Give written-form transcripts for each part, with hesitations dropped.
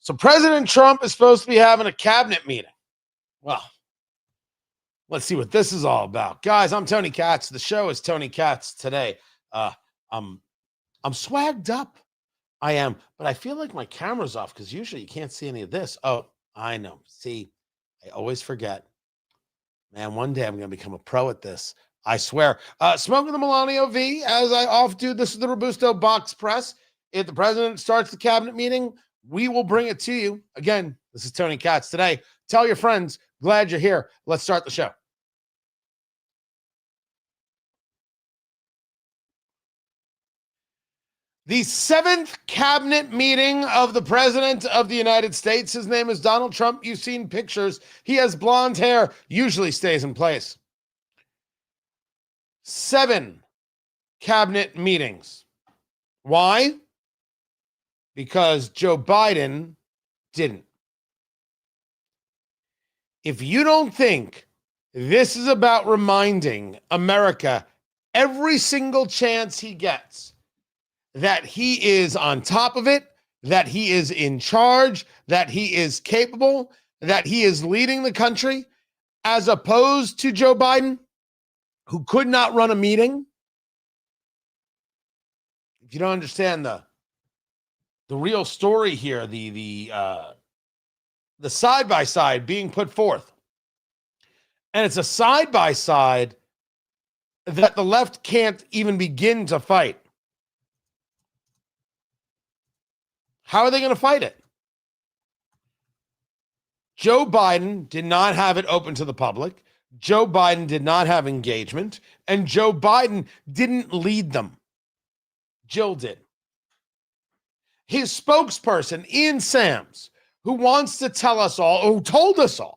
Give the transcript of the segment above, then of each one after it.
So President Trump is supposed to be having a cabinet meeting. Well, let's see what this is all about. Guys, I'm Tony Katz. The show is Tony Katz today. I'm swagged up. I am, but I feel like my camera's off because usually you can't see any of this. Oh, I know. See, I always forget. Man, one day I'm going to become a pro at this. I swear. Smoking the Melania V, as I often do. This is the Robusto Box Press. If the president starts the cabinet meeting, we will bring it to you. Again, this is Tony Katz today. Tell your friends. Glad you're here. Let's start the show. The 7th cabinet meeting of the President of the United States. His name is Donald Trump. You've seen pictures. He has blonde hair, usually stays in place. 7 cabinet meetings. Why? Because Joe Biden didn't. If you don't think this is about reminding America every single chance he gets that he is on top of it, that he is in charge, that he is capable, that he is leading the country, as opposed to Joe Biden, who could not run a meeting. If you don't understand the real story here, the side-by-side being put forth, and it's a side-by-side that the left can't even begin to fight. How are they going to fight it? Joe Biden did not have it open to the public. Joe Biden did not have engagement. And Joe Biden didn't lead them. Jill did. His spokesperson, Ian Sams, who wants to tell us all, who told us all,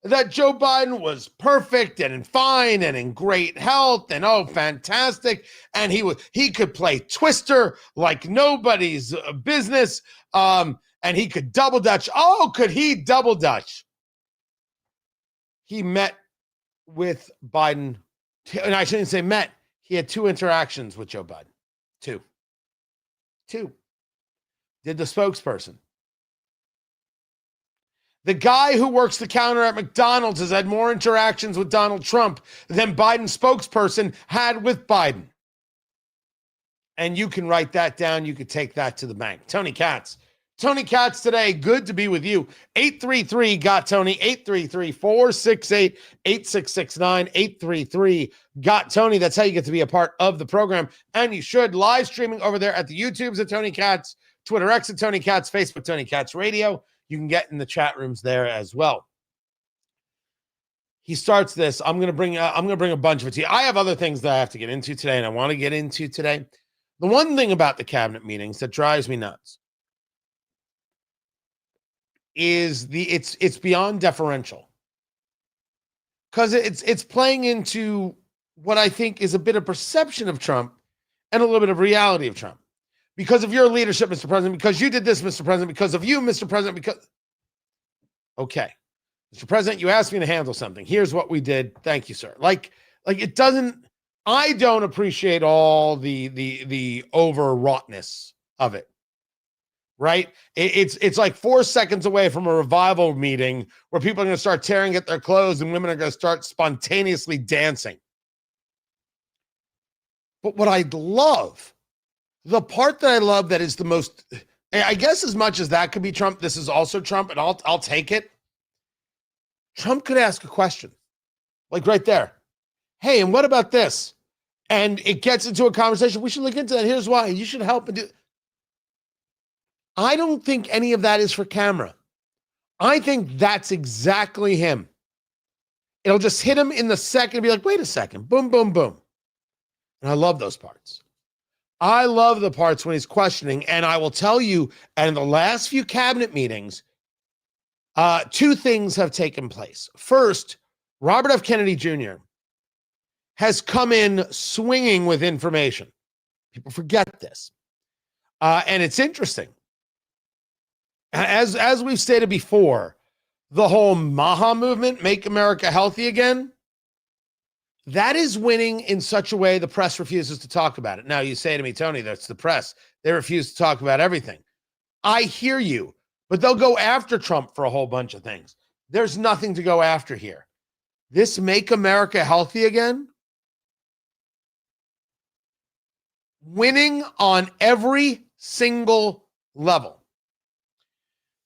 that Joe Biden was perfect and fine and in great health and fantastic, and he could play Twister like nobody's business, and he could double dutch. Oh, could he double dutch? He met with Biden, and I shouldn't say met. He had 2 interactions with Joe Biden. 2. Did the spokesperson. The guy who works the counter at McDonald's has had more interactions with Donald Trump than Biden's spokesperson had with Biden. And you can write that down. You could take that to the bank. Tony Katz. Tony Katz today. Good to be with you. 833-GOT-TONY. 833-468-8669. 833-GOT-TONY. That's how you get to be a part of the program. And you should. Live streaming over there at the YouTubes at Tony Katz, Twitter X at Tony Katz, Facebook Tony Katz Radio. You can get in the chat rooms there as well. He starts this. I'm going to bring a bunch of it to you. I have other things that I have to get into today, and I want to get into today. The one thing about the cabinet meetings that drives me nuts is it's beyond deferential, because it's playing into what I think is a bit of perception of Trump and a little bit of reality of Trump. Because of your leadership, Mr. President, because you did this, Mr. President, because of you, Mr. President, because... Okay. Mr. President, you asked me to handle something. Here's what we did. Thank you, sir. Like it doesn't... I don't appreciate all the overwroughtness of it, right? It's like 4 seconds away from a revival meeting where people are going to start tearing at their clothes and women are going to start spontaneously dancing. But what I love... The part that I love that is the most, I guess as much as that could be Trump, this is also Trump, and I'll take it. Trump could ask a question, like right there. Hey, and what about this? And it gets into a conversation. We should look into that. Here's why. You should help. I don't think any of that is for camera. I think that's exactly him. It'll just hit him in the second and be like, wait a second. Boom, boom, boom. And I love those parts. I love the parts when he's questioning, and I will tell you, and in the last few cabinet meetings, 2 things have taken place. First, Robert F. Kennedy Jr. has come in swinging with information. People forget this. And it's interesting. As we've stated before, the whole MAHA movement, Make America Healthy Again, that is winning in such a way the press refuses to talk about it. Now, you say to me, Tony, that's the press. They refuse to talk about everything. I hear you, But they'll go after Trump for a whole bunch of things. There's nothing to go after here. This Make America Healthy Again, winning on every single level.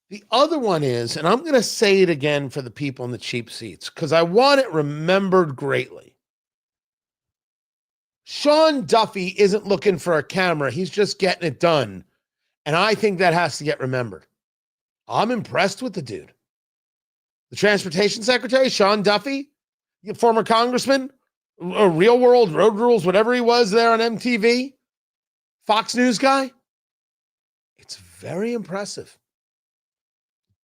The other one is, and I'm going to say it again for the people in the cheap seats, because I want it remembered greatly. Sean Duffy isn't looking for a camera. He's just getting it done. And I think that has to get remembered. I'm impressed with the dude. The transportation secretary, Sean Duffy, former congressman, a Real World, Road Rules, whatever he was there on MTV, Fox News guy. It's very impressive.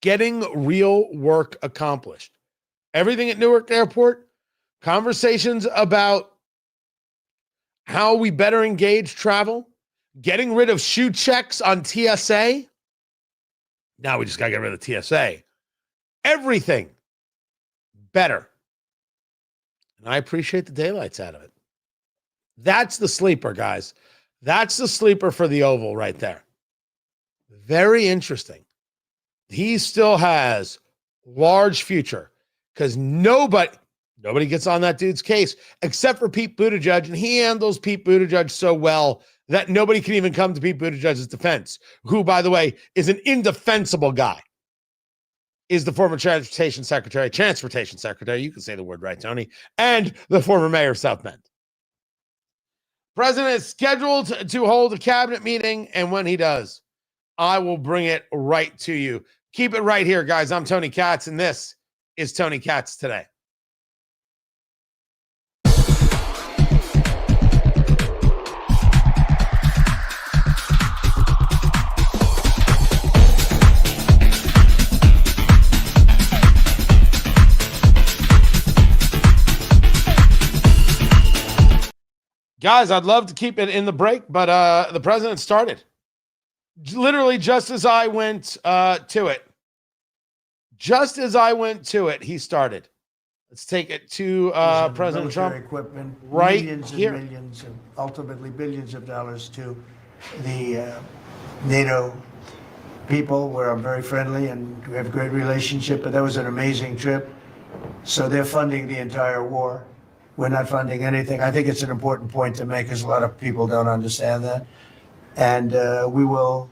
Getting real work accomplished. Everything at Newark Airport, conversations about how we better engage travel, getting rid of shoe checks on TSA. Now we just got to get rid of the TSA. Everything better. And I appreciate the daylights out of it. That's the sleeper, guys. That's the sleeper for the Oval right there. Very interesting. He still has large future because nobody gets on that dude's case except for Pete Buttigieg, and he handles Pete Buttigieg so well that nobody can even come to Pete Buttigieg's defense, who, by the way, is an indefensible guy, is the former transportation secretary, you can say the word right, Tony, and the former mayor of South Bend. President is scheduled to hold a cabinet meeting, and when he does, I will bring it right to you. Keep it right here, guys. I'm Tony Katz, and this is Tony Katz Today. Guys, I'd love to keep it in the break, but the president started. Literally, just as I went to it. Just as I went to it, he started. Let's take it to President Trump. Equipment, right millions here. And millions, and ultimately billions of dollars to the NATO people, where I'm very friendly and we have a great relationship. But that was an amazing trip. So they're funding the entire war. We're not funding anything. I think it's an important point to make because a lot of people don't understand that. And we will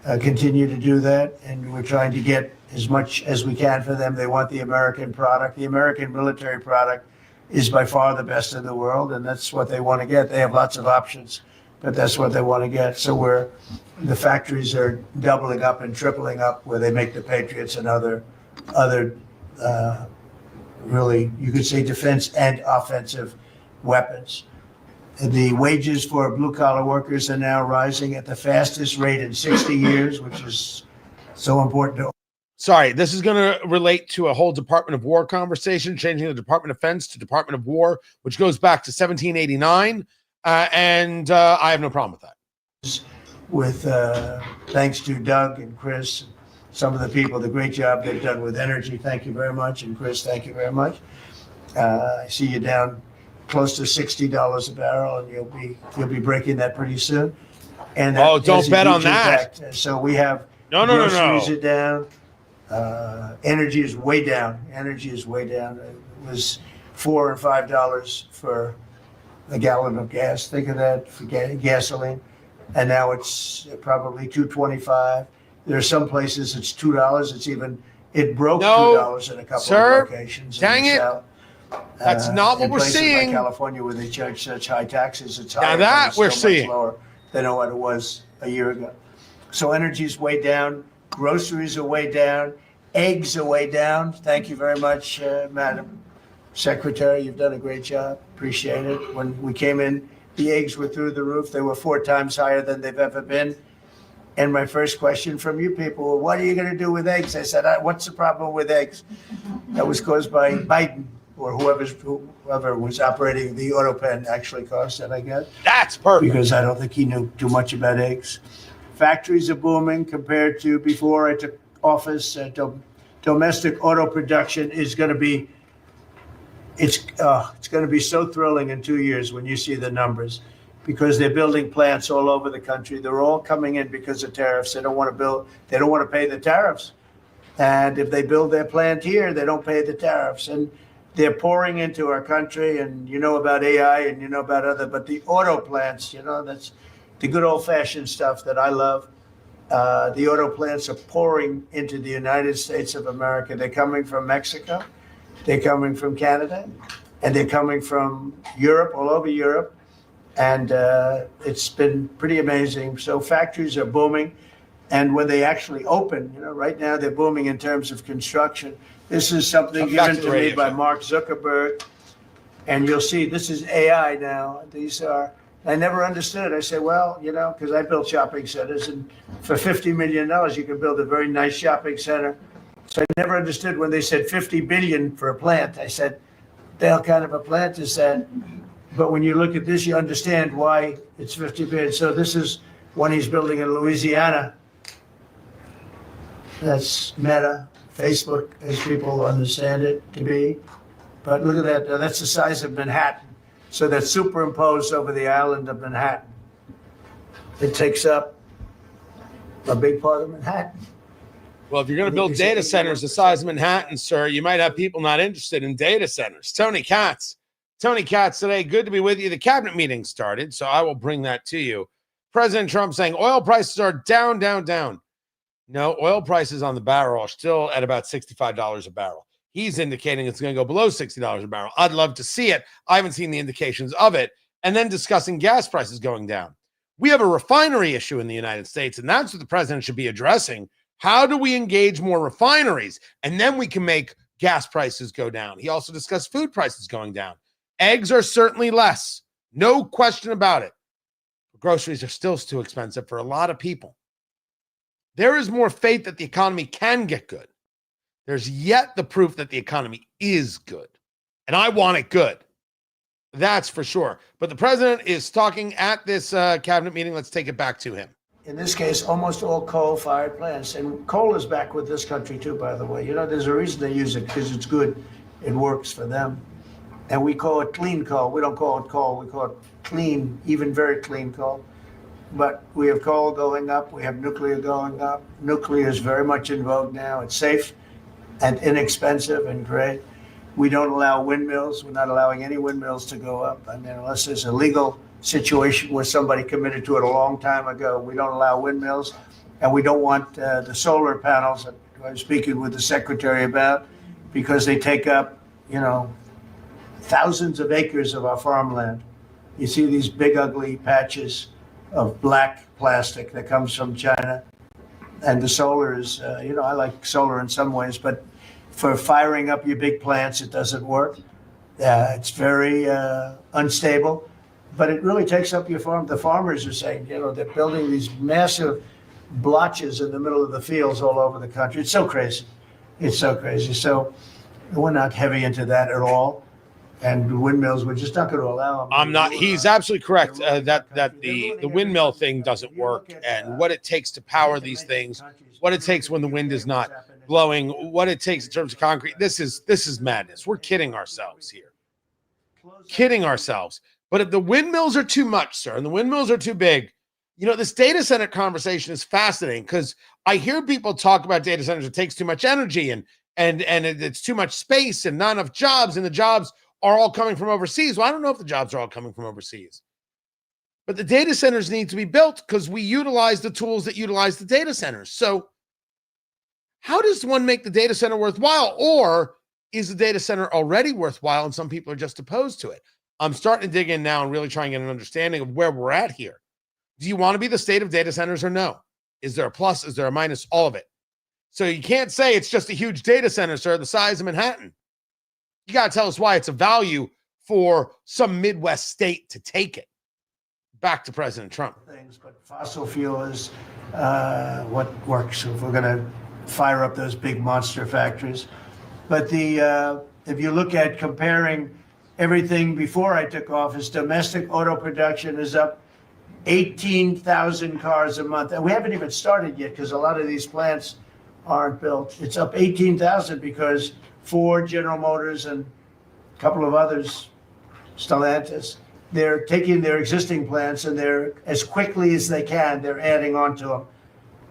continue to do that. And we're trying to get as much as we can for them. They want the American product. The American military product is by far the best in the world, and that's what they want to get. They have lots of options, but that's what they want to get. So the factories are doubling up and tripling up where they make the Patriots and other really, you could say, defense and offensive weapons. The wages for blue-collar workers are now rising at the fastest rate in 60 years, which is so important to. Sorry, this is going to relate to a whole Department of War conversation, changing the Department of Defense to Department of War, which goes back to 1789, and I have no problem with that. With thanks to Doug and Chris, some of the people, the great job they've done with energy. Thank you very much, and Chris, thank you very much. I see you down close to $60 a barrel, and you'll be breaking that pretty soon. And don't bet on that. Impact. So we have no. Groceries are down. Energy is way down. It was $4 and $5 for a gallon of gas. Think of that for gasoline, and now it's probably $2.25. There are some places it's $2. It broke $2 in a couple of locations. Dang it! That's not what we're seeing. Like California, where they charge such high taxes, it's higher. Now that we're seeing much lower than what it was a year ago. So energy is way down. Groceries are way down. Eggs are way down. Thank you very much, Madam Secretary. You've done a great job. Appreciate it. When we came in, the eggs were through the roof. They were 4 times higher than they've ever been. And my first question from you people, well, what are you going to do with eggs? I said, what's the problem with eggs? That was caused by Biden, or whoever was operating the auto pen actually caused it, I guess. That's perfect. Because I don't think he knew too much about eggs. Factories are booming compared to before I took office. Domestic auto production is going to be, it's going to be so thrilling in 2 years when you see the numbers. because they're building plants all over the country. They're all coming in because of tariffs. They don't want to build, they don't want to pay the tariffs. And if they build their plant here, they don't pay the tariffs. And they're pouring into our country. And you know about AI and you know about other, but the auto plants, that's the good old fashioned stuff that I love. The auto plants are pouring into the United States of America. They're coming from Mexico. They're coming from Canada. And they're coming from Europe, all over Europe. And it's been pretty amazing. So factories are booming. And when they actually open, right now they're booming in terms of construction. This is something given to me by Mark Zuckerberg. And you'll see this is AI now. These are, I never understood it. I said, well, because I built shopping centers, and for $50 million, you can build a very nice shopping center. So I never understood when they said 50 billion for a plant. I said, the hell kind of a plant is that? But when you look at this, you understand why it's 50 billion. So this is one he's building in Louisiana. That's Meta, Facebook, as people understand it to be. But look at that. That's the size of Manhattan. So that's superimposed over the island of Manhattan. It takes up a big part of Manhattan. Well, if you're going to build data centers the size of Manhattan, sir, you might have people not interested in data centers. Tony Katz today, good to be with you. The cabinet meeting started, so I will bring that to you. President Trump saying oil prices are down, down, down. No, oil prices on the barrel are still at about $65 a barrel. He's indicating it's going to go below $60 a barrel. I'd love to see it. I haven't seen the indications of it. And then discussing gas prices going down. We have a refinery issue in the United States, and that's what the president should be addressing. How do we engage more refineries? And then we can make gas prices go down. He also discussed food prices going down. Eggs are certainly less. No question about it. Groceries are still too expensive for a lot of people. There is more faith that the economy can get good. There's yet the proof that the economy is good. And I want it good. That's for sure. But the president is talking at this cabinet meeting. Let's take it back to him. In this case, almost all coal-fired plants. And coal is back with this country too, by the way. There's a reason they use it, because it's good. It works for them. And we call it clean coal. We don't call it coal. We call it clean, even very clean coal. But we have coal going up. We have nuclear going up. Nuclear is very much in vogue now. It's safe and inexpensive and great. We don't allow windmills. We're not allowing any windmills to go up. I mean, unless there's a legal situation where somebody committed to it a long time ago, we don't allow windmills. And we don't want the solar panels that I was speaking with the secretary about, because they take up, thousands of acres of our farmland. You see these big, ugly patches of black plastic that comes from China. And the solar is, I like solar in some ways, but for firing up your big plants, it doesn't work. It's very unstable, but it really takes up your farm. The farmers are saying, they're building these massive blotches in the middle of the fields all over the country. It's so crazy. It's so crazy. So we're not heavy into that at all. And windmills, we're just not going to allow them. I'm not. He's absolutely correct that the windmill thing doesn't work, and what it takes to power these things, what it takes when the wind is not blowing, what it takes in terms of concrete. This is madness. We're kidding ourselves here. Kidding ourselves. But if the windmills are too much, sir, and the windmills are too big, this data center conversation is fascinating, because I hear people talk about data centers. It takes too much energy and it's too much space and not enough jobs, and the jobs are all coming from overseas. Well, I don't know if the jobs are all coming from overseas, but the data centers need to be built because we utilize the tools that utilize the data centers. So how does one make the data center worthwhile? Or is the data center already worthwhile and some people are just opposed to it? I'm starting to dig in now and really try and get an understanding of where we're at here. Do you want to be the state of data centers or no? Is there a plus? Is there a minus? All of it. So you can't say it's just a huge data center, sir, the size of Manhattan. You got to tell us why it's a value for some Midwest state to take it. Back to President Trump. Things, but fossil fuel is what works if we're going to fire up those big monster factories. But if you look at comparing everything before I took office, domestic auto production is up 18,000 cars a month. And we haven't even started yet, because a lot of these plants aren't built. It's up 18,000 because Ford, General Motors, and a couple of others, Stellantis, they're taking their existing plants and they're, as quickly as they can, they're adding on to them.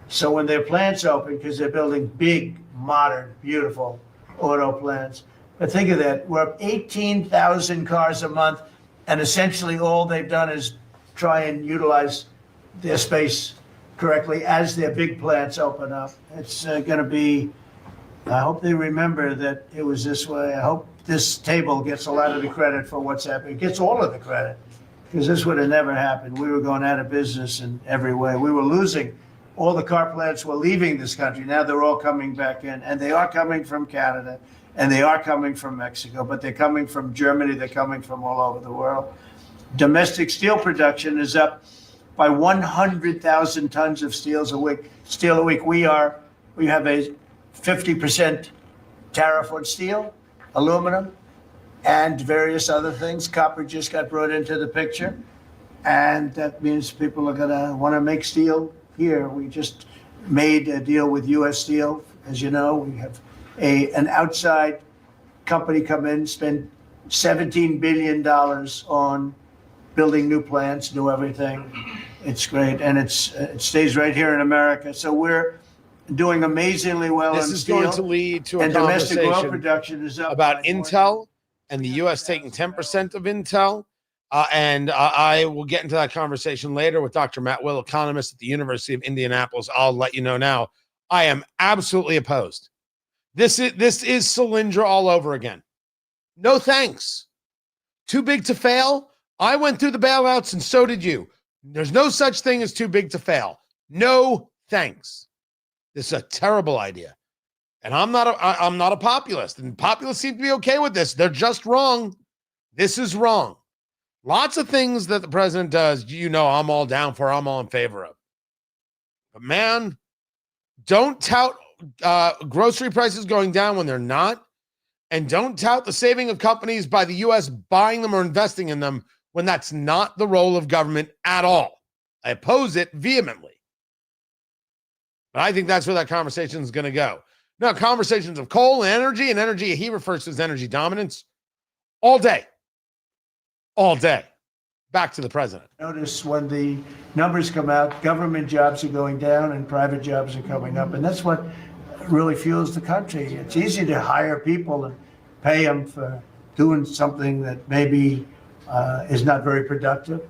So when their plants open, because they're building big, modern, beautiful auto plants. But think of that, we're up 18,000 cars a month, and essentially all they've done is try and utilize their space correctly as their big plants open up. It's going to be, I hope they remember that it was this way. I hope this table gets a lot of the credit for what's happening. It gets all of the credit, because this would have never happened. We were going out of business in every way. We were losing. All the car plants were leaving this country. Now they're all coming back in, and they are coming from Canada, and they are coming from Mexico, but they're coming from Germany. They're coming from all over the world. Domestic steel production is up by 100,000 tons of steel a week. We have a 50% tariff on steel, aluminum, and various other things. Copper just got brought into the picture, and that means people are going to want to make steel here. We just made a deal with U.S. Steel. As you know, we have an outside company come in, spend $17 billion on building new plants, new everything. It's great, and it stays right here in America. So we're doing amazingly well This in is steel. going to lead to a And domestic oil conversation production is up about by more Intel and the U.S. taking 10% of Intel. And I will get into that conversation later with Dr. Matt Will, economist at the University of Indianapolis. I'll let you know now, I am absolutely opposed. This is Solyndra all over again. No thanks. Too big to fail? I went through the bailouts and so did you. There's no such thing as too big to fail. No thanks. This is a terrible idea. And I'm not a populist, and populists seem to be okay with this. They're just wrong. This is wrong. Lots of things that the president does, I'm all down for, I'm all in favor of. But man, don't tout grocery prices going down when they're not. And don't tout the saving of companies by the U.S. buying them or investing in them when that's not the role of government at all. I oppose it vehemently. But I think that's where that conversation is going to go. Now, conversations of coal and energy he refers to as energy dominance, all day. All day. Back to the president. Notice when the numbers come out, government jobs are going down and private jobs are coming up. And that's what really fuels the country. It's easy to hire people and pay them for doing something that maybe is not very productive.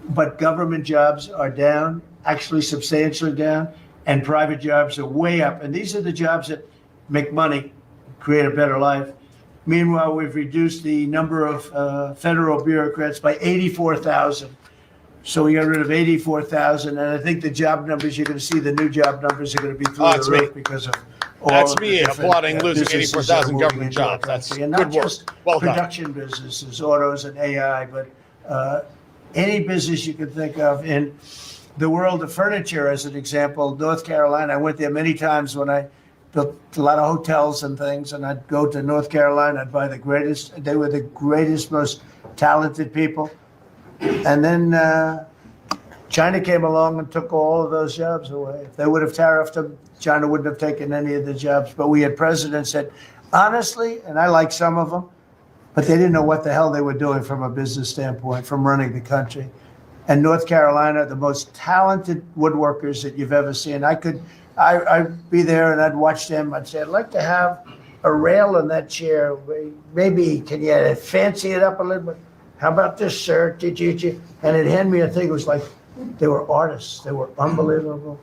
But government jobs are down, actually substantially down, and private jobs are way up. And these are the jobs that make money, create a better life. Meanwhile, we've reduced the number of federal bureaucrats by 84,000. So we got rid of 84,000, and I think the job numbers, you're going to see the new job numbers are going to be through the roof because of all That's of the me different, applauding losing businesses that are 84,000 moving government into our jobs. That's country. And good not work. just Well done. production businesses, autos and AI, but any business you can think of in the world of furniture, as an example. North Carolina, I went there many times when I built a lot of hotels and things, and I'd go to North Carolina, I'd buy the greatest, they were the greatest, most talented people. And then China came along and took all of those jobs away. If they would have tariffed them, China wouldn't have taken any of the jobs. But we had presidents that, honestly, and I like some of them, but they didn't know what the hell they were doing from a business standpoint, from running the country. And North Carolina, the most talented woodworkers that you've ever seen. I'd be there and I'd watch them. I'd say, I'd like to have a rail in that chair. Maybe can you fancy it up a little bit? How about this, sir? And it'd hand me a thing. It was like they were artists. They were unbelievable.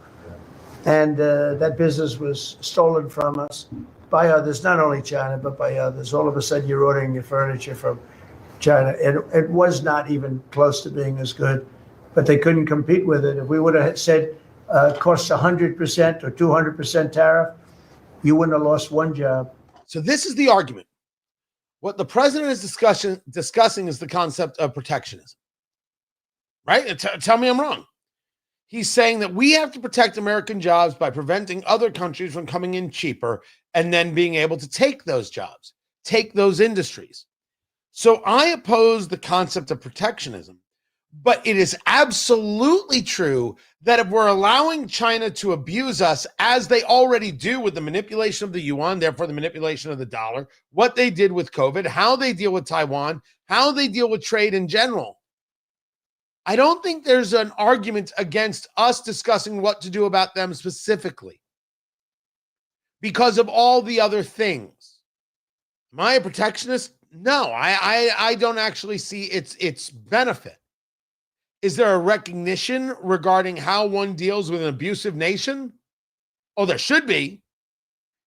And that business was stolen from us by others, not only China, but by others. All of a sudden, you're ordering your furniture from China. It was not even close to being as good, but they couldn't compete with it. If we would have said costs 100% or 200% tariff, you wouldn't have lost one job. So this is the argument. What the president is discussing is the concept of protectionism, right? Tell me I'm wrong. He's saying that we have to protect American jobs by preventing other countries from coming in cheaper and then being able to take those jobs, take those industries. So I oppose the concept of protectionism, but it is absolutely true that if we're allowing China to abuse us, as they already do with the manipulation of the yuan, therefore the manipulation of the dollar, what they did with COVID, how they deal with Taiwan, how they deal with trade in general, I don't think there's an argument against us discussing what to do about them specifically because of all the other things. Am I a protectionist? No, I don't actually see its benefit. Is there a recognition regarding how one deals with an abusive nation? Oh, there should be.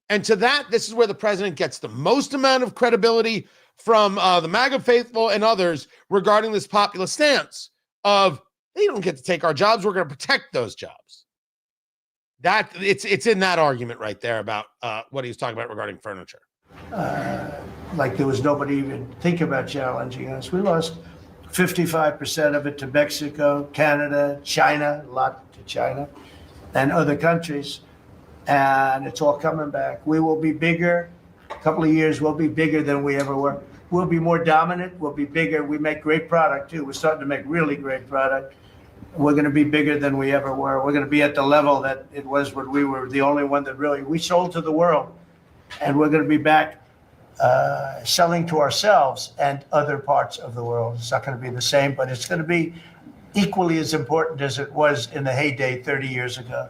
And to that, this is where the president gets the most amount of credibility from the MAGA faithful and others regarding this populist stance of they don't get to take our jobs. We're going to protect those jobs. That it's in that argument right there about what he was talking about regarding furniture. Like there was nobody even thinking about challenging us. We lost 55% of it to Mexico, Canada, China, a lot to China, and other countries. And it's all coming back. We will be bigger. A couple of years, we'll be bigger than we ever were. We'll be more dominant. We'll be bigger. We make great product, too. We're starting to make really great product. We're going to be bigger than we ever were. We're going to be at the level that it was when we were the only one that really, we sold to the world. And we're going to be back selling to ourselves and other parts of the world. It's not going to be the same, but it's going to be equally as important as it was in the heyday 30 years ago.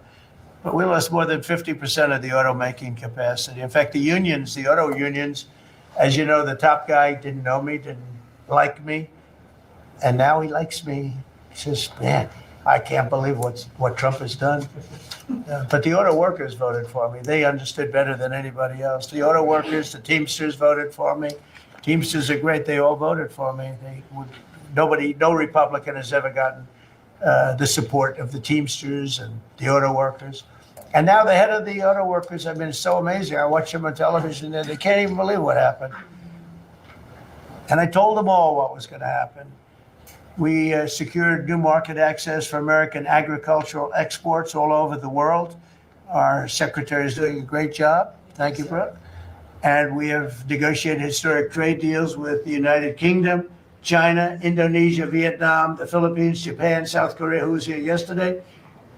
But we lost more than 50% of the automaking capacity. In fact, the auto unions, as you know, the top guy didn't know me, didn't like me, and now he likes me. He says, man, I can't believe what Trump has done. But the auto workers voted for me. They understood better than anybody else. The auto workers, the Teamsters voted for me. Teamsters are great. They all voted for me. No Republican has ever gotten the support of the Teamsters and the auto workers. And now the head of the auto workers, I mean, it's so amazing. I watch them on television and they can't even believe what happened. And I told them all what was going to happen. We secured new market access for American agricultural exports all over the world. Our secretary is doing a great job. Thank you, Brooke. And we have negotiated historic trade deals with the United Kingdom, China, Indonesia, Vietnam, the Philippines, Japan, South Korea, who was here yesterday,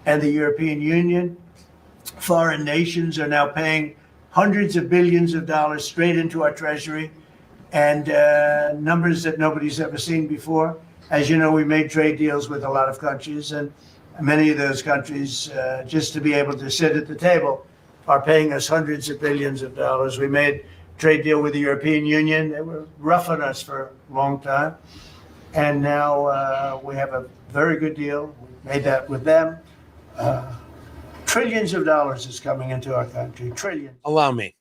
and the European Union. Foreign nations are now paying hundreds of billions of dollars straight into our treasury, and numbers that nobody's ever seen before. As you know, we made trade deals with a lot of countries, and many of those countries, just to be able to sit at the table, are paying us hundreds of billions of dollars. We made a trade deal with the European Union. They were roughing us for a long time. And now we have a very good deal. We made that with them. Trillions of dollars is coming into our country. Trillions. Allow me.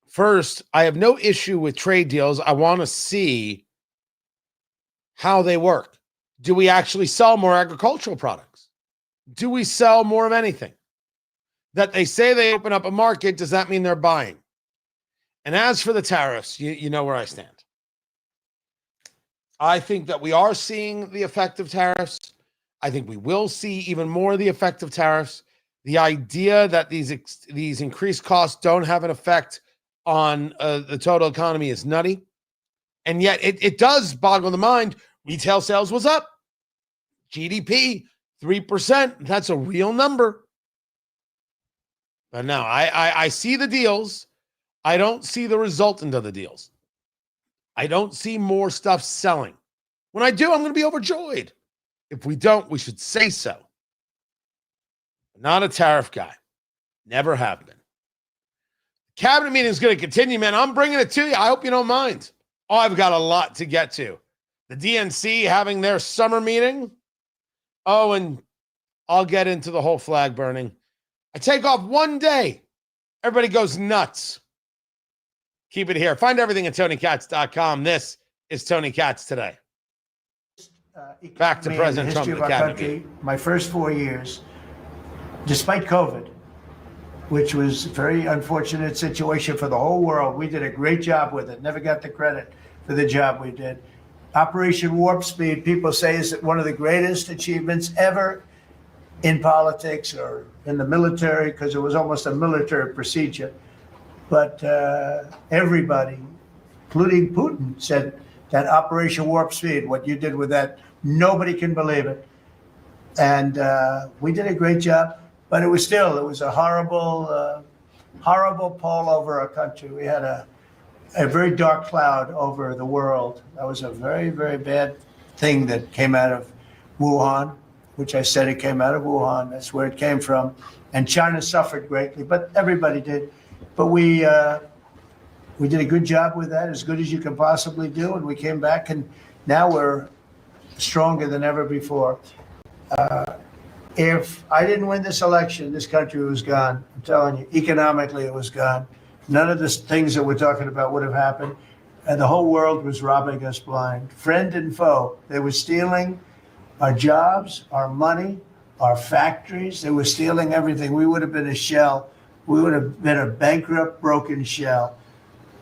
First, I have no issue with trade deals. I want to see how they work. Do we actually sell more agricultural products? Do we sell more of anything? That they say they open up a market, does that mean they're buying? And as for the tariffs, you know where I stand. I think that we are seeing the effect of tariffs. I think we will see even more of the effect of tariffs. The idea that these increased costs don't have an effect on the total economy is nutty. And yet it does boggle the mind. Retail sales was up. GDP, 3%. That's a real number. But no, I see the deals. I don't see the resultant of the deals. I don't see more stuff selling. When I do, I'm going to be overjoyed. If we don't, we should say so. Not a tariff guy. Never have been. Cabinet meeting is going to continue, man. I'm bringing it to you. I hope you don't mind. Oh, I've got a lot to get to. The DNC having their summer meeting. Oh, and I'll get into the whole flag burning. I take off one day. Everybody goes nuts. Keep it here. Find everything at TonyKatz.com. This is Tony Katz Today. Back to President Trump. Of our country, my first 4 years, despite COVID, which was a very unfortunate situation for the whole world, we did a great job with it. Never got the credit for the job we did. Operation Warp Speed, people say, is one of the greatest achievements ever in politics or in the military, because it was almost a military procedure. But everybody, including Putin, said that Operation Warp Speed, what you did with that, nobody can believe it. And we did a great job, but it was a horrible pall over our country. We had a very dark cloud over the world. That was a very, very bad thing that came out of Wuhan, which I said it came out of Wuhan. That's where it came from. And China suffered greatly, but everybody did. But we did a good job with that, as good as you can possibly do. And we came back, and now we're stronger than ever before. If I didn't win this election, this country was gone. I'm telling you, economically, it was gone. None of the things that we're talking about would have happened. And the whole world was robbing us blind. Friend and foe. They were stealing our jobs, our money, our factories. They were stealing everything. We would have been a shell. We would have been a bankrupt, broken shell.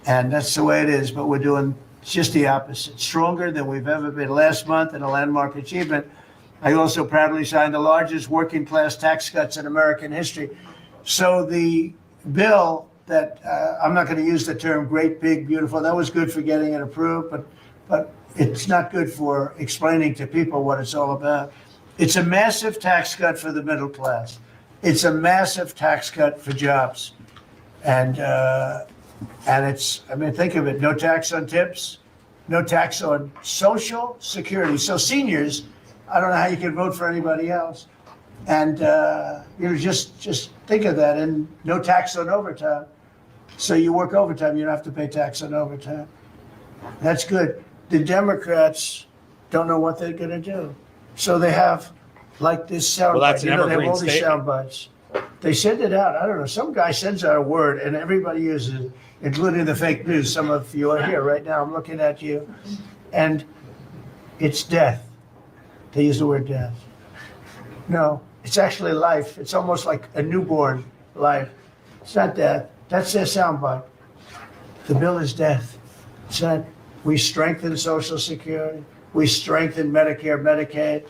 And that's the way it is. But we're doing just the opposite. Stronger than we've ever been. Last month, in a landmark achievement, I also proudly signed the largest working class tax cuts in American history. So the bill that, I'm not going to use the term great, big, beautiful. That was good for getting it approved, but it's not good for explaining to people what it's all about. It's a massive tax cut for the middle class. It's a massive tax cut for jobs. And it's, I mean, think of it, no tax on tips, no tax on Social Security. So seniors, I don't know how you can vote for anybody else. And, just think of that, and no tax on overtime. So you work overtime, you don't have to pay tax on overtime. That's good. The Democrats don't know what they're going to do. So they have like this sound bite. They have all these sound bites. They send it out. I don't know. Some guy sends out a word and everybody uses it, including the fake news. Some of you are here right now. I'm looking at you. And it's death. They use the word death. No, it's actually life. It's almost like a newborn life. It's not death. That's their soundbite. The bill is death. It's not, we strengthen Social Security. We strengthen Medicare, Medicaid.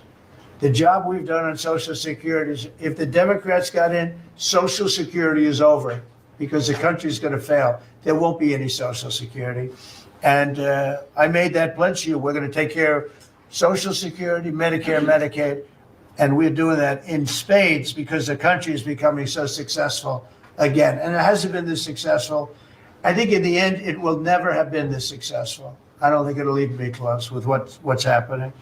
The job we've done on Social Security is, if the Democrats got in, Social Security is over because the country's going to fail. There won't be any Social Security. And I made that pledge to you. We're going to take care of Social Security, Medicare, Medicaid. And we're doing that in spades because the country is becoming so successful again. And it hasn't been this successful. I think in the end, it will never have been this successful. I don't think it'll even be close with what's happening.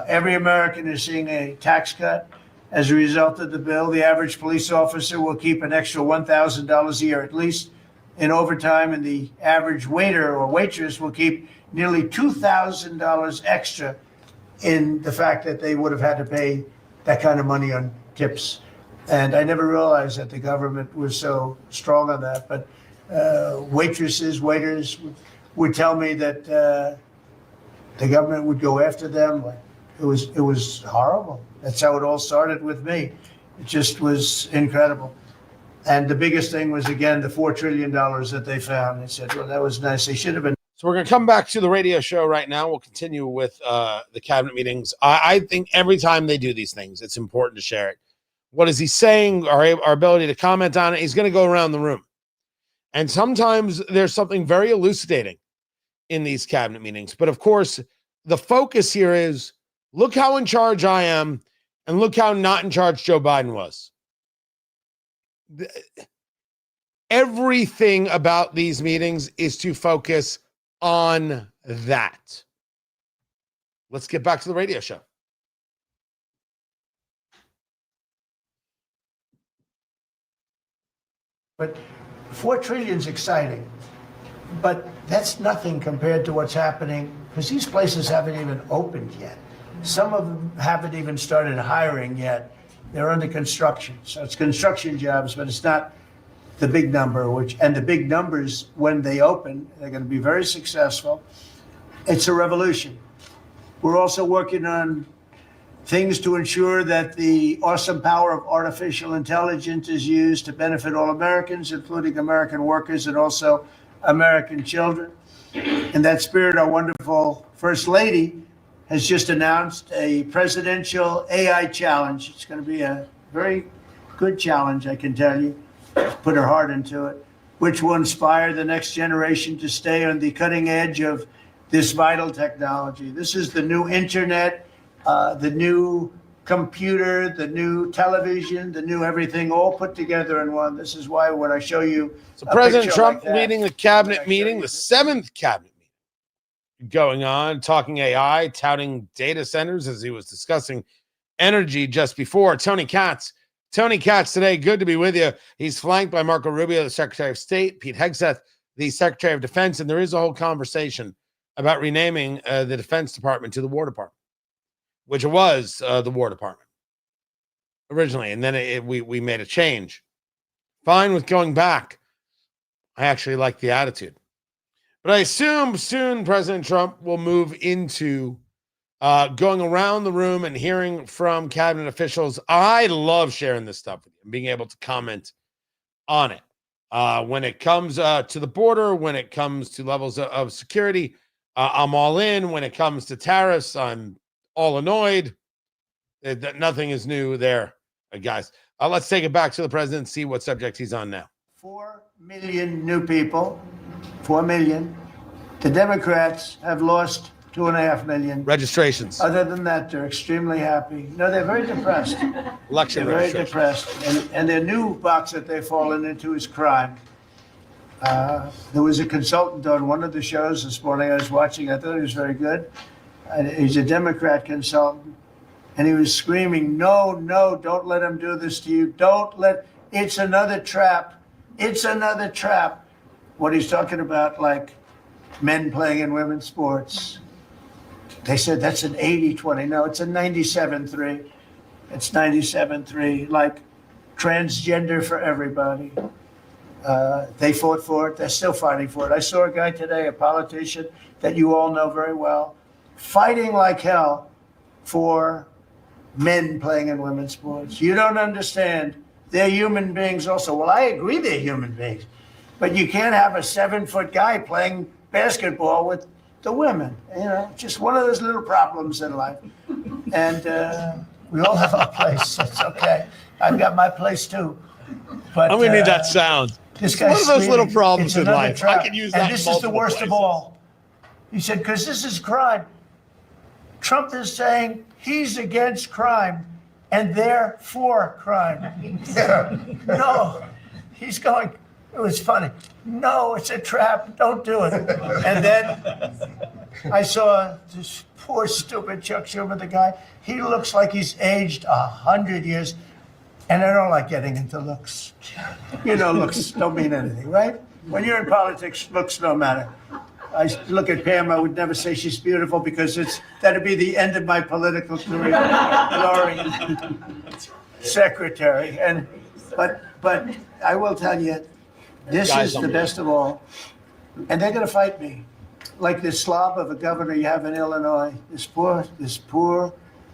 Every American is seeing a tax cut as a result of the bill. The average police officer will keep an extra $1,000 a year at least in overtime, and the average waiter or waitress will keep nearly $2,000 extra in the fact that they would have had to pay that kind of money on tips. And I never realized that the government was so strong on that. But waitresses, waiters would tell me that the government would go after them. It was horrible. That's how it all started with me. It just was incredible. And the biggest thing was, again, the $4 trillion that they found. They said, well, that was nice. They should have been. So we're going to come back to the radio show right now. We'll continue with the cabinet meetings. I think every time they do these things, it's important to share it. What is he saying? Our ability to comment on it. He's going to go around the room. And sometimes there's something very elucidating in these cabinet meetings. But of course, the focus here is, look how in charge I am, and look how not in charge Joe Biden was. Everything about these meetings is to focus on that. Let's get back to the radio show. But $4 trillion is exciting, but that's nothing compared to what's happening, because these places haven't even opened yet. Some of them haven't even started hiring yet. They're under construction. So it's construction jobs, but it's not the big number, and the big numbers, when they open, they're going to be very successful. It's a revolution. We're also working on things to ensure that the awesome power of artificial intelligence is used to benefit all Americans, including American workers and also American children. In that spirit, our wonderful First Lady has just announced a presidential AI challenge. It's going to be a very good challenge, I can tell you. She's put her heart into it, which will inspire the next generation to stay on the cutting edge of this vital technology. This is the new internet, the new computer, the new television, the new everything, all put together in one. This is why when I show you so President Trump leading the cabinet meeting, the 7th cabinet meeting going on, talking AI, touting data centers as he was discussing energy just before. Tony Katz today, good to be with you. He's flanked by Marco Rubio, the Secretary of State, Pete Hegseth, the Secretary of Defense, and there is a whole conversation about renaming the Defense Department to the War Department, which it was the War Department originally, and then we made a change. Fine with going back. I actually like the attitude. But I assume soon President Trump will move into going around the room and hearing from cabinet officials. I love sharing this stuff with you and being able to comment on it. When it comes to the border, when it comes to levels of security, I'm all in. When it comes to tariffs, I'm all annoyed. Nothing is new there, guys. Let's take it back to the president and see what subject he's on now. 4 million new people, 4 million. The Democrats have lost 2.5 million. Registrations. Other than that, they're extremely happy. No, they're very depressed. Election They're very depressed. And their new box that they've fallen into is crime. There was a consultant on one of the shows this morning I was watching. I thought he was very good. He's a Democrat consultant. And he was screaming, no, don't let him do this to you. It's another trap. It's another trap. What he's talking about, like men playing in women's sports. They said that's an 80-20. No, it's a 97-3. It's 97-3, like transgender for everybody. They fought for it. They're still fighting for it. I saw a guy today, a politician that you all know very well, fighting like hell for men playing in women's sports. You don't understand. They're human beings also. Well, I agree they're human beings. But you can't have a 7-foot guy playing basketball with the women. You know, just one of those little problems in life. And we all have our place. It's okay. I've got my place too. But I'm going to need that sound. This It's one of those little problems in life. Trap. I can use that. And this is the worst of all. He said, because this is crime. Trump is saying he's against crime and they're for crime. No, he's going, it was funny. No, it's a trap. Don't do it. And then I saw this poor, stupid Chuck Schumer, the guy. He looks like he's aged 100 years. And I don't like getting into looks. You know, looks don't mean anything, right? When you're in politics, looks don't matter. I look at Pam, I would never say she's beautiful because that'd be the end of my political career. Laurie, secretary. But I will tell you, this is the best of all. And they're going to fight me. Like this slob of a governor you have in Illinois, this poor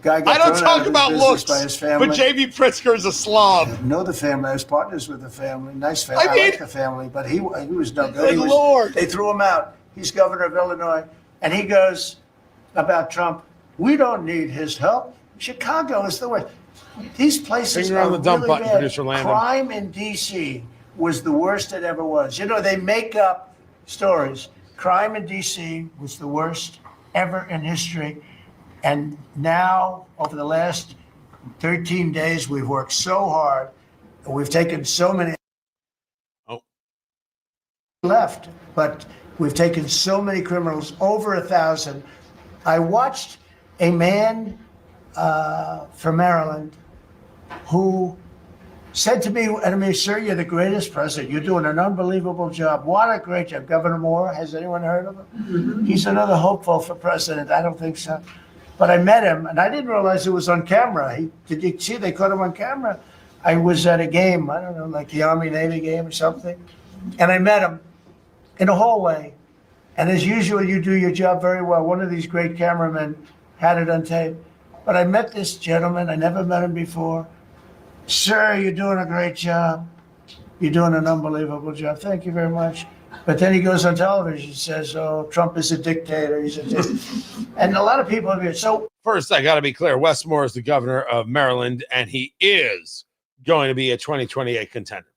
guy got I don't thrown out talk of his about business looks, by his family. but J.B. Pritzker is a slob. I know the family. I was partners with the family. Nice family. I I mean- like the family, but he was no good. Good Lord. They threw him out. He's governor of Illinois. And he goes about Trump, we don't need his help. Chicago is the worst. These places Finger on are the dump really button, bad. Producer Landon. Crime in D.C. was the worst it ever was. You know, they make up stories. Crime in D.C. was the worst ever in history. And now, over the last 13 days, we've worked so hard. And we've taken so many left, but we've taken so many criminals, over 1,000. I watched a man from Maryland who said to me, and I mean, sir, you're the greatest president. You're doing an unbelievable job. What a great job. Governor Moore, has anyone heard of him? Mm-hmm. He's another hopeful for president. I don't think so. But I met him, and I didn't realize it was on camera. Did you see they caught him on camera? I was at a game, I don't know, like the Army-Navy game or something. And I met him in a hallway. And as usual, you do your job very well. One of these great cameramen had it on tape. But I met this gentleman. I never met him before. Sir, you're doing a great job. You're doing an unbelievable job. Thank you very much. But then he goes on television and says, oh, Trump is a dictator. He's a dictator. And a lot of people have been so. First, I got to be clear. Wes Moore is the governor of Maryland, and he is going to be a 2028 contender.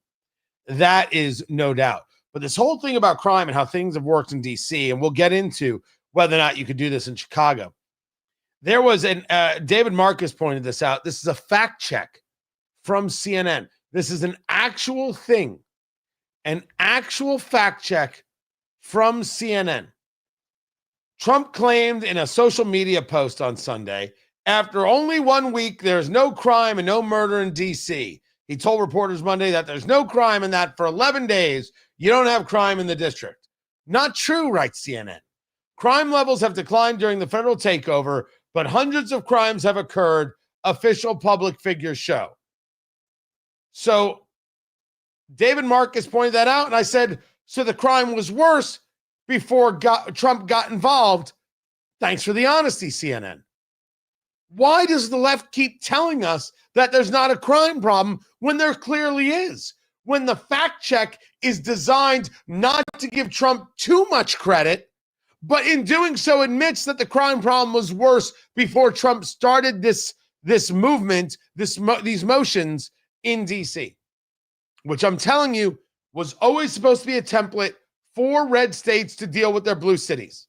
That is no doubt. But this whole thing about crime and how things have worked in D.C., and we'll get into whether or not you could do this in Chicago. There was David Marcus pointed this out. This is a fact check from CNN. This is an actual thing, an actual fact check from CNN. Trump claimed in a social media post on Sunday, after only 1 week, there's no crime and no murder in D.C. He told reporters Monday that there's no crime and that for 11 days, you don't have crime in the district. Not true, writes CNN. Crime levels have declined during the federal takeover, but hundreds of crimes have occurred, official public figures show. So David Marcus pointed that out, and I said, so the crime was worse before Trump got involved. Thanks for the honesty, CNN. Why does the left keep telling us that there's not a crime problem when there clearly is? When the fact check is designed not to give Trump too much credit, but in doing so admits that the crime problem was worse before Trump started this movement, these motions in D.C., which I'm telling you was always supposed to be a template for red states to deal with their blue cities.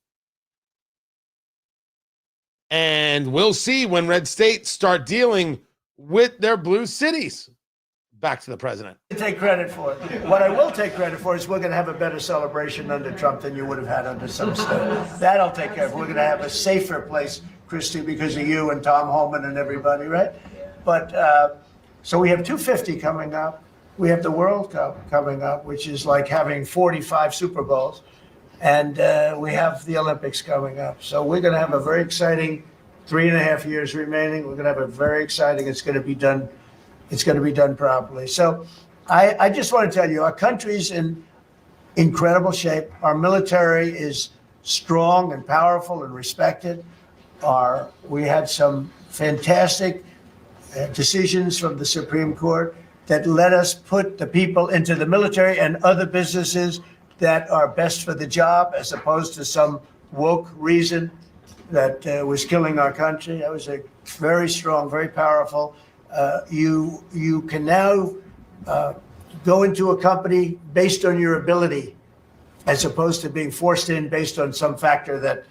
And we'll see when red states start dealing with their blue cities. Back to the president. Take credit for it. What I will take credit for is we're going to have a better celebration under Trump than you would have had under some stuff. That I'll take care of. We're going to have a safer place, Christy, because of you and Tom Homan and everybody, right? But so we have 250 coming up. We have the World Cup coming up, which is like having 45 Super Bowls. And we have the Olympics coming up. So we're going to have a very exciting 3.5 years remaining. We're going to have a very exciting, it's going to be done properly. So I just want to tell you, our country's in incredible shape. Our military is strong and powerful and respected. We had some fantastic decisions from the Supreme Court that let us put the people into the military and other businesses that are best for the job, as opposed to some woke reason that was killing our country. That was a very strong, very powerful. You can now go into a company based on your ability, as opposed to being forced in based on some factor that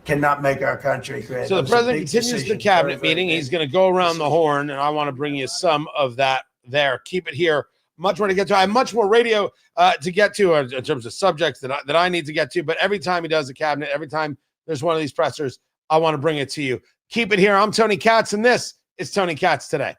cannot make our country great. So the president continues the cabinet meeting. He's going to go around the horn, and I want to bring you some of that there. Keep it here. Much more to get to. I have much more radio to get to in terms of subjects that I need to get to. But every time he does the cabinet, every time there's one of these pressers, I want to bring it to you. Keep it here. I'm Tony Katz, and this is Tony Katz Today.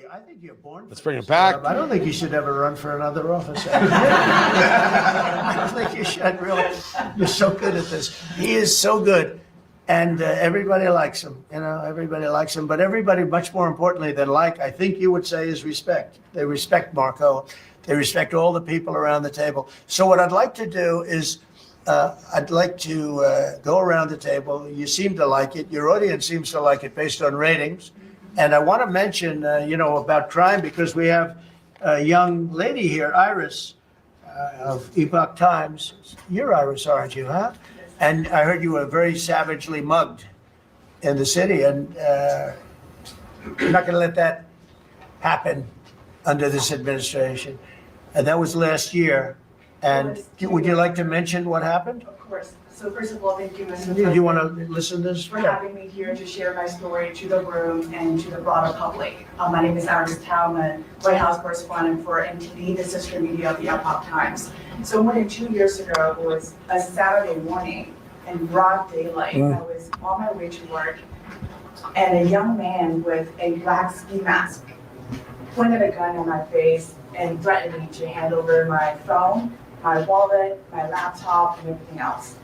I think you're born. Let's bring it back. I don't think you should ever run for another office. I don't think you should, really. You're so good at this. He is so good. And everybody likes him, everybody likes him. But everybody, much more importantly than I think you would say, is respect. They respect Marco. They respect all the people around the table. So what I'd like to do is I'd like to go around the table. You seem to like it. Your audience seems to like it based on ratings. And I want to mention, about crime, because we have a young lady here, Iris, of Epoch Times. You're Iris, aren't you, huh? And I heard you were very savagely mugged in the city, and you're not going to let that happen under this administration. And that was last year. And would you like to mention what happened? Of course. So first of all, thank you, Mr. Do President, you want to listen to this? for having me here to share my story to the room and to the broader public. My name is Iris Tao. I'm a White House correspondent for MTV, the sister media of the Epoch Times. So more than 2 years ago, it was a Saturday morning in broad daylight. I was on my way to work, and a young man with a black ski mask pointed a gun at my face and threatened me to hand over my phone, my wallet, my laptop, and everything else.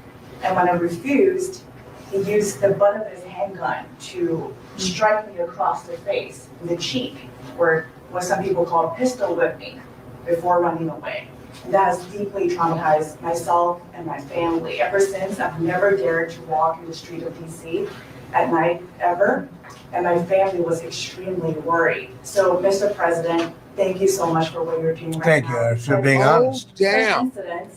And when I refused, he used the butt of his handgun to strike me across the face, in the cheek, or what some people call pistol whip me, before running away. And that has deeply traumatized myself and my family. Ever since, I've never dared to walk in the street of DC at night, ever. And my family was extremely worried. So, Mr. President, thank you so much for what you're doing right now. Thank you for being honest. Damn. This incident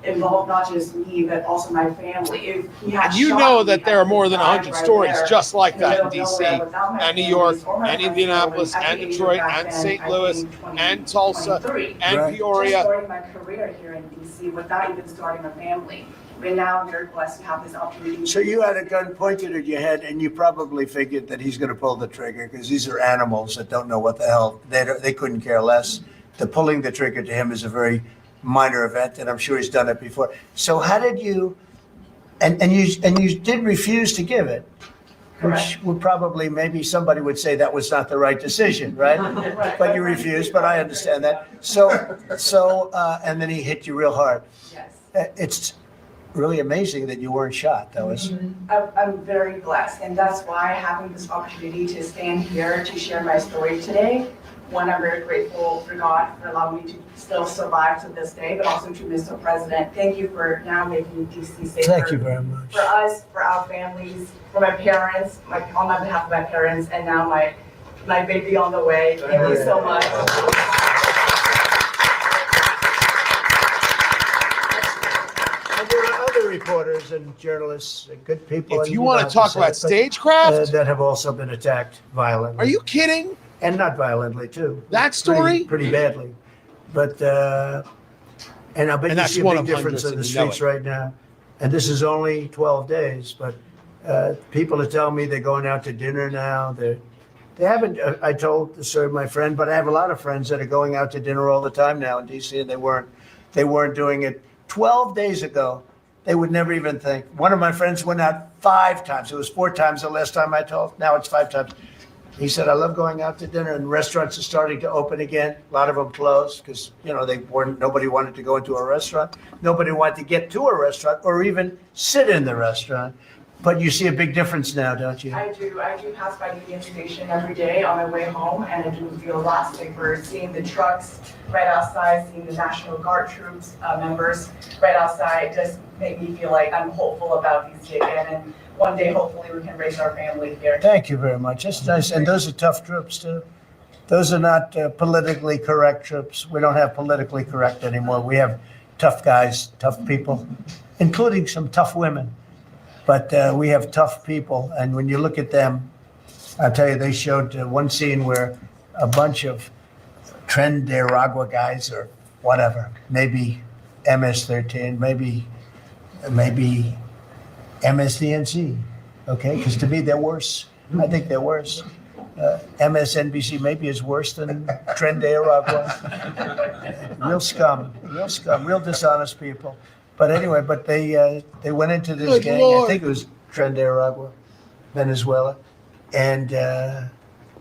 involved not just me, but also my family. If he had And you shot know me, that there I are more than would have 100 died stories right there just like in the that in middle of D.C. nowhere without my and New families York or my and friends Indianapolis at and the age of Detroit back and then, St. I Louis think 20, and Tulsa 23. and Right. Just Peoria. starting my career here in DC without even starting a family. But now I'm very blessed to have this opportunity. So you had a gun pointed at your head, and you probably figured that he's going to pull the trigger, because these are animals that don't know what the hell, they couldn't care less. The pulling the trigger to him is a very minor event, and I'm sure he's done it before. So how did you And you did refuse to give it, which Correct. would probably, maybe somebody would say that was not the right decision, right? Right. But you refused, but I understand that. And then he hit you real hard. Yes. It's really amazing that you weren't shot, though. I'm very blessed, and that's why having this opportunity to stand here to share my story today. One, I'm very grateful for God for allowing me to still survive to this day, but also to Mr. President. Thank you for now making DC safer. Thank you very much. For us, for our families, for my parents, on my behalf of my parents, and now my baby on the way. Thank you so much. And there are other reporters and journalists, and good people. If and you don't want have to talk say about it, but, stagecraft, that have also been attacked violently. are you kidding? And not violently, too. That story? Pretty badly. But, and I bet And you that's see a one big of difference hundreds, in the and you know streets it. right now. And this is only 12 days, but people are telling me they're going out to dinner now. They haven't, I told the story of my friend, but I have a lot of friends that are going out to dinner all the time now in DC, and they weren't doing it 12 days ago. They would never even think. One of my friends went out 5 times. It was 4 times the last time I told. Now it's 5 times. He said, I love going out to dinner, and restaurants are starting to open again. A lot of them closed because, nobody wanted to go into a restaurant. Nobody wanted to get to a restaurant or even sit in the restaurant. But you see a big difference now, don't you? I do pass by the Union Station every day on my way home, and I do feel a lot safer seeing the trucks right outside, seeing the National Guard troops members right outside. Just make me feel like I'm hopeful about DC again, and one day hopefully we can raise our family here. Thank you very much. That's nice. And those are tough troops, too. Those are not politically correct troops. We don't have politically correct anymore. We have tough guys, tough people, including some tough women. But we have tough people, and when you look at them, I'll tell you, they showed one scene where a bunch of Tren-de-Aragua guys or whatever, maybe MS-13, maybe MSDNC, okay? Because to me, they're worse. I think they're worse. MSNBC maybe is worse than Tren-de-Aragua. Real scum, real dishonest people. But anyway, they went into this Good gang. Lord. I think it was Tren-de-Aragua, Venezuela, and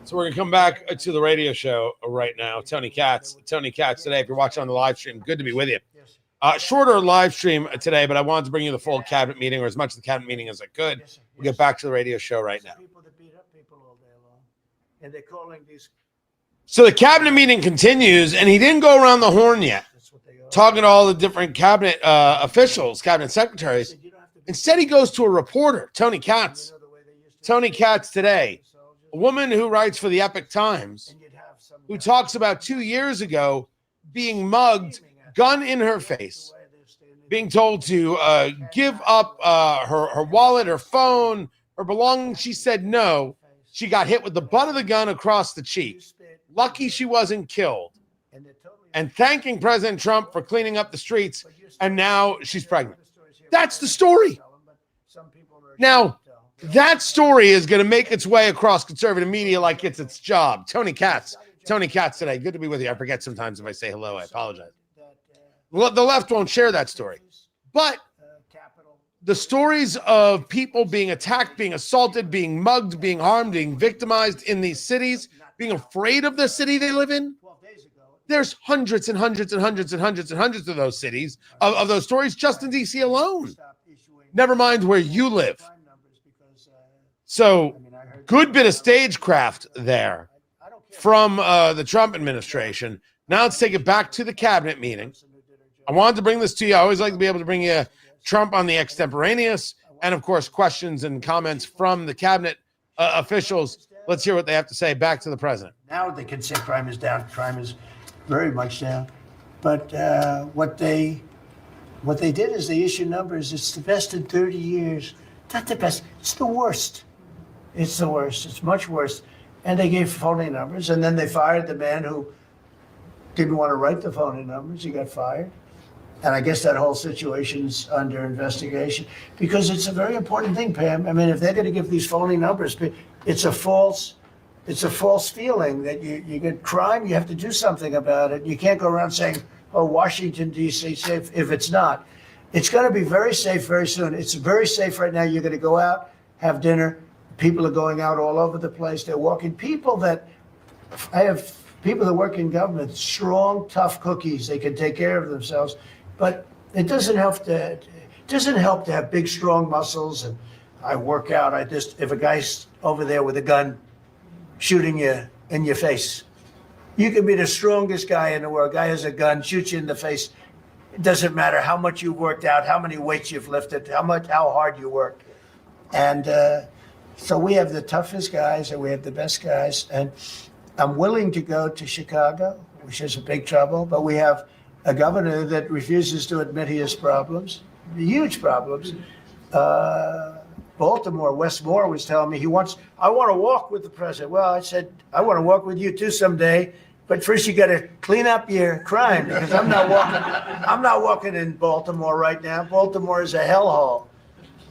So we're gonna come back to the radio show right now. Tony Katz today. If you're watching on the live stream, good to be with you. Shorter live stream today, but I wanted to bring you the full cabinet meeting, or as much of the cabinet meeting as I could. We'll get back to the radio show right now. people that beat up people all day long, and they're calling these. So the cabinet meeting continues, and he didn't go around the horn yet, That's what they are. talking to all the different cabinet officials, cabinet secretaries. You don't have to be- Instead, he goes to a reporter, Tony Katz. You know the way they used to- Tony Katz today, a woman who writes for the Epic Times, And you'd have some who guy- talks about 2 years ago being mugged, gun in her face, being told to give up her wallet, her phone, her belongings. She said no. She got hit with the butt of the gun across the cheek. Lucky she wasn't killed. And thanking President Trump for cleaning up the streets. And now she's pregnant. That's the story. Now, that story is going to make its way across conservative media like it's its job. Tony Katz today. Good to be with you. I forget sometimes if I say hello. I apologize. The left won't share that story. But the stories of people being attacked, being assaulted, being mugged, being harmed, being victimized in these cities, being afraid of the city they live in, there's hundreds and hundreds and hundreds and hundreds and hundreds of those cities, of those stories just in DC alone. Never mind where you live. So, good bit of stagecraft there from the Trump administration. Now let's take it back to the cabinet meeting. I wanted to bring this to you. I always like to be able to bring you Trump on the extemporaneous, and of course, questions and comments from the cabinet officials. Let's hear what they have to say. Back to the president. Now they can say crime is down. Crime is very much down. But what they did is they issued numbers. It's the best in 30 years. Not the best. It's the worst. It's the worst. It's much worse. And they gave phony numbers, and then they fired the man who didn't want to write the phony numbers. He got fired. And I guess that whole situation's under investigation because it's a very important thing, Pam. I mean, if they're going to give these phony numbers, it's a false feeling that you get crime. You have to do something about it. You can't go around saying, "Oh, Washington D.C. safe," if it's not. It's going to be very safe very soon. It's very safe right now. You're going to go out, have dinner. People are going out all over the place. They're walking. I have people that work in government, strong, tough cookies. They can take care of themselves, but it doesn't help to have big, strong muscles. And I work out. If a guy's over there with a gun shooting you in your face, you can be the strongest guy in the world. A guy has a gun, shoots you in the face. It doesn't matter how much you've worked out, how many weights you've lifted, how hard you work. And so we have the toughest guys and we have the best guys. And I'm willing to go to Chicago, which is a big trouble, but we have a governor that refuses to admit he has problems, huge problems. Baltimore, Wes Moore was telling me I want to walk with the president. Well, I said, I want to walk with you too someday. But first you got to clean up your crime, because I'm not walking in Baltimore right now. Baltimore is a hellhole.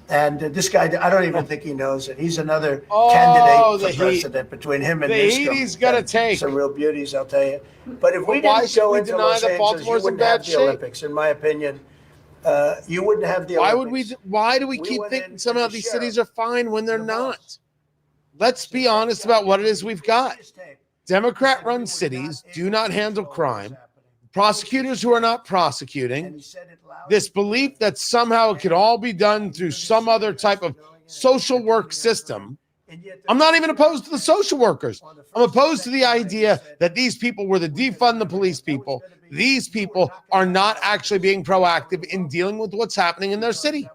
And this guy, I don't even think he knows it. He's another candidate for president between him and Newsom. The heat he's going to take. Some real beauties, I'll tell you. But if we didn't go into Los Angeles, you wouldn't have the Olympics, in my opinion. You wouldn't have the Olympics. Why do we keep thinking somehow these cities are fine when they're not? Let's be honest about what it is we've got. Democrat-run cities do not handle crime. Prosecutors who are not prosecuting. This belief that somehow it could all be done through some other type of social work system. I'm not even opposed to the social workers. I'm opposed to the idea that these people were the defund the police people. These people are not actually being proactive in dealing with what's happening in their city.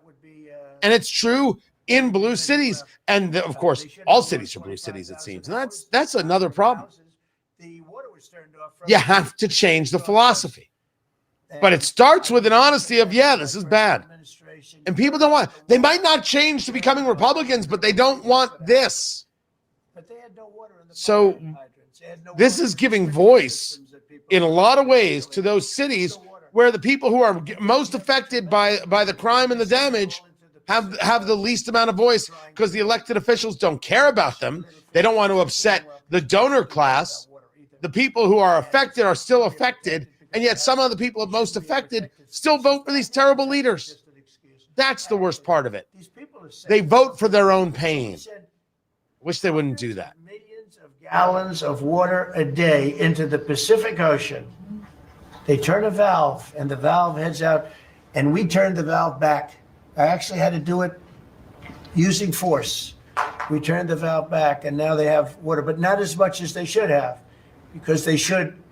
And it's true in blue cities. And of course, all cities are blue cities, it seems. And that's another problem. You have to change the philosophy. But it starts with an honesty of, yeah, this is bad. And people don't want, they might not change to becoming Republicans, but they don't want this. So this is giving voice in a lot of ways to those cities where the people who are most affected by the crime and the damage have the least amount of voice, because the elected officials don't care about them. They don't want to upset the donor class. The people who are affected are still affected, and yet some of the people most affected still vote for these terrible leaders. That's the worst part of it. They vote for their own pain. Wish they wouldn't do that. Millions of gallons of water a day into the Pacific Ocean. They turn a valve, and the valve heads out, and we turn the valve back. I actually had to do it using force. We turned the valve back, and now they have water, but not as much as they should have, because they should.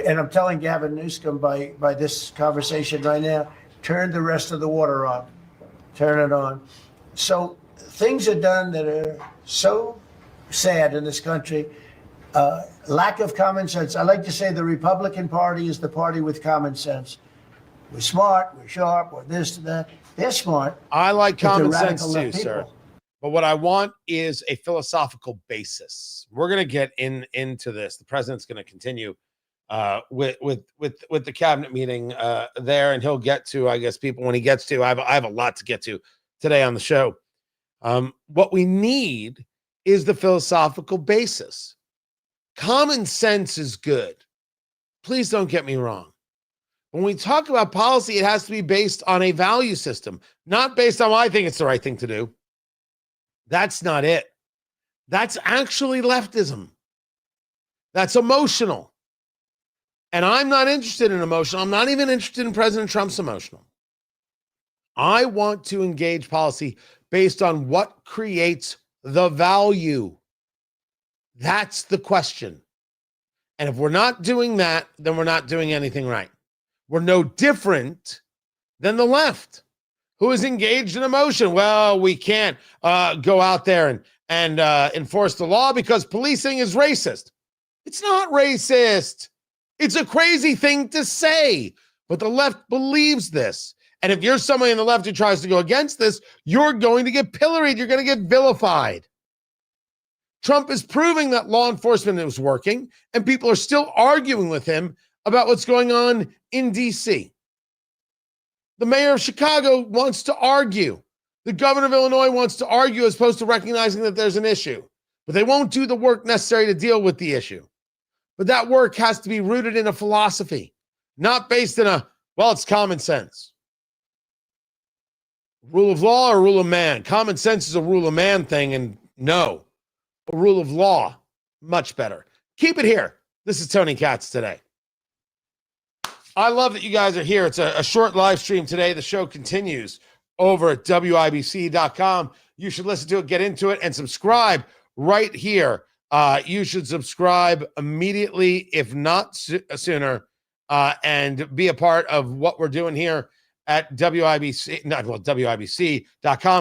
And I'm telling Gavin Newsom by this conversation right now, turn the rest of the water on. Turn it on. So things are done that are so sad in this country. Lack of common sense. I like to say the Republican Party is the party with common sense. We're smart, we're sharp, we're this and that. They're smart. I like common sense too, people. sir. But what I want is a philosophical basis. We're going to get into this. The president's going to continue with the cabinet meeting there, and he'll get to, I guess, people when he gets to. I have a lot to get to today on the show. What we need is the philosophical basis. Common sense is good. Please don't get me wrong. When we talk about policy, it has to be based on a value system, not based on, well, I think it's the right thing to do. That's not it. That's actually leftism. That's emotional. And I'm not interested in emotional. I'm not even interested in President Trump's emotional. I want to engage policy based on what creates the value. That's the question. And if we're not doing that, then we're not doing anything right. We're no different than the left, who is engaged in emotion. Well, we can't go out there and enforce the law because policing is racist. It's not racist. It's a crazy thing to say, but the left believes this. And if you're somebody on the left who tries to go against this, you're going to get pilloried. You're going to get vilified. Trump is proving that law enforcement is working, and people are still arguing with him about what's going on in D.C. The mayor of Chicago wants to argue. The governor of Illinois wants to argue as opposed to recognizing that there's an issue. But they won't do the work necessary to deal with the issue. But that work has to be rooted in a philosophy, not based in well, it's common sense. Rule of law or rule of man? Common sense is a rule of man thing, and no, a rule of law, much better. Keep it here. This is Tony Katz today. I love that you guys are here. It's a short live stream today. The show continues over at WIBC.com. You should listen to it, get into it, and subscribe right here. You should subscribe immediately, if not sooner, and be a part of what we're doing here at WIBC.com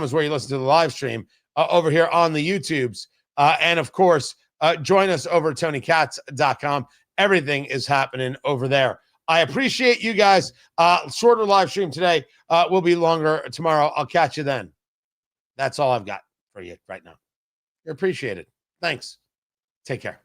is where you listen to the live stream over here on the YouTubes. And of course, join us over at TonyKatz.com. Everything is happening over there. I appreciate you guys. Shorter live stream today. Will be longer tomorrow. I'll catch you then. That's all I've got for you right now. You're appreciated. Thanks. Take care.